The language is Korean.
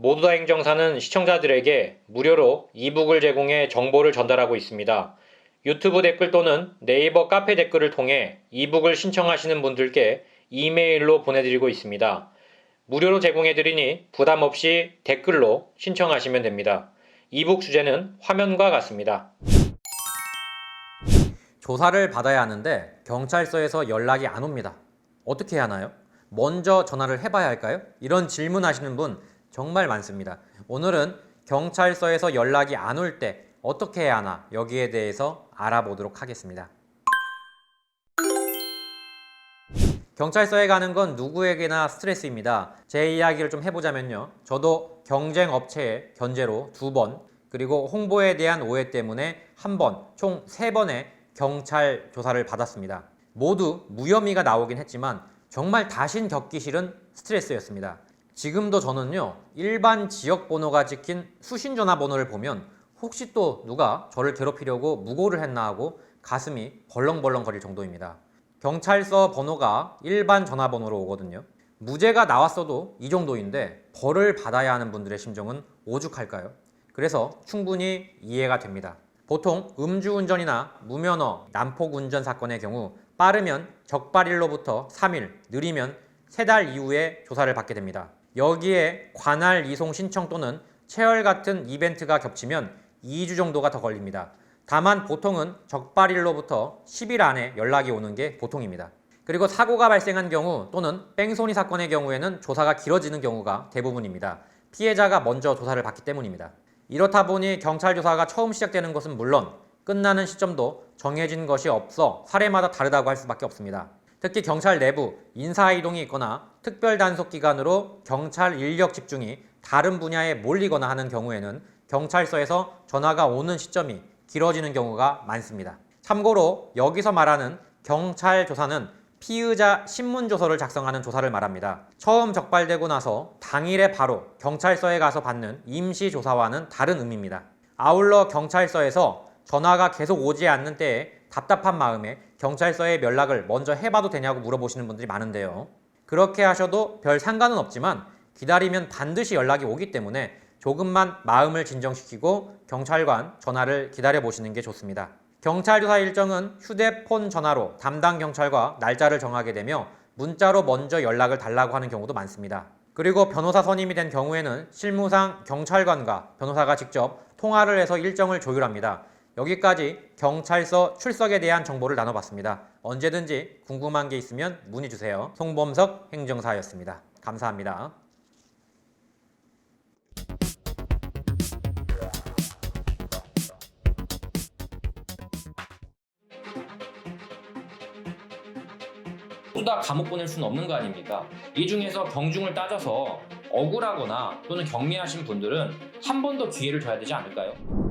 모두다 행정사는 시청자들에게 무료로 이북을 제공해 정보를 전달하고 있습니다. 유튜브 댓글 또는 네이버 카페 댓글을 통해 이북을 신청하시는 분들께 이메일로 보내드리고 있습니다. 무료로 제공해드리니 부담 없이 댓글로 신청하시면 됩니다. 이북 주제는 화면과 같습니다. 조사를 받아야 하는데 경찰서에서 연락이 안 옵니다. 어떻게 해야 하나요? 먼저 전화를 해봐야 할까요? 이런 질문 하시는 분 정말 많습니다. 오늘은 경찰서에서 연락이 안 올 때 어떻게 해야 하나 여기에 대해서 알아보도록 하겠습니다. 경찰서에 가는 건 누구에게나 스트레스입니다. 제 이야기를 좀 해보자면요. 저도 경쟁 업체의 견제로 2번, 그리고 홍보에 대한 오해 때문에 1번, 총 3번의 경찰 조사를 받았습니다. 모두 무혐의가 나오긴 했지만 정말 다신 겪기 싫은 스트레스였습니다. 지금도 저는요, 일반 지역 번호가 찍힌 수신 전화번호를 보면 혹시 또 누가 저를 괴롭히려고 무고를 했나 하고 가슴이 벌렁벌렁 거릴 정도입니다. 경찰서 번호가 일반 전화번호로 오거든요. 무죄가 나왔어도 이 정도인데 벌을 받아야 하는 분들의 심정은 오죽할까요? 그래서 충분히 이해가 됩니다. 보통 음주운전이나 무면허, 난폭운전 사건의 경우 빠르면 적발일로부터 3일, 느리면 3달 이후에 조사를 받게 됩니다. 여기에 관할 이송 신청 또는 체열 같은 이벤트가 겹치면 2주 정도가 더 걸립니다. 다만 보통은 적발일로부터 10일 안에 연락이 오는 게 보통입니다. 그리고 사고가 발생한 경우 또는 뺑소니 사건의 경우에는 조사가 길어지는 경우가 대부분입니다. 피해자가 먼저 조사를 받기 때문입니다. 이렇다 보니 경찰 조사가 처음 시작되는 것은 물론 끝나는 시점도 정해진 것이 없어 사례마다 다르다고 할 수밖에 없습니다. 특히 경찰 내부 인사이동이 있거나 특별단속기간으로 경찰 인력 집중이 다른 분야에 몰리거나 하는 경우에는 경찰서에서 전화가 오는 시점이 길어지는 경우가 많습니다. 참고로 여기서 말하는 경찰 조사는 피의자 신문조서를 작성하는 조사를 말합니다. 처음 적발되고 나서 당일에 바로 경찰서에 가서 받는 임시조사와는 다른 의미입니다. 아울러 경찰서에서 전화가 계속 오지 않는 때에 답답한 마음에 경찰서에 연락을 먼저 해봐도 되냐고 물어보시는 분들이 많은데요. 그렇게 하셔도 별 상관은 없지만 기다리면 반드시 연락이 오기 때문에 조금만 마음을 진정시키고 경찰관 전화를 기다려보시는 게 좋습니다. 경찰 조사 일정은 휴대폰 전화로 담당 경찰과 날짜를 정하게 되며 문자로 먼저 연락을 달라고 하는 경우도 많습니다. 그리고 변호사 선임이 된 경우에는 실무상 경찰관과 변호사가 직접 통화를 해서 일정을 조율합니다. 여기까지 경찰서 출석에 대한 정보를 나눠봤습니다. 언제든지 궁금한 게 있으면 문의 주세요. 송범석 행정사였습니다. 감사합니다. 모두 다 감옥 보낼 수는 없는 거 아닙니까? 이 중에서 경중을 따져서 억울하거나 또는 경미하신 분들은 한 번 더 기회를 줘야 되지 않을까요?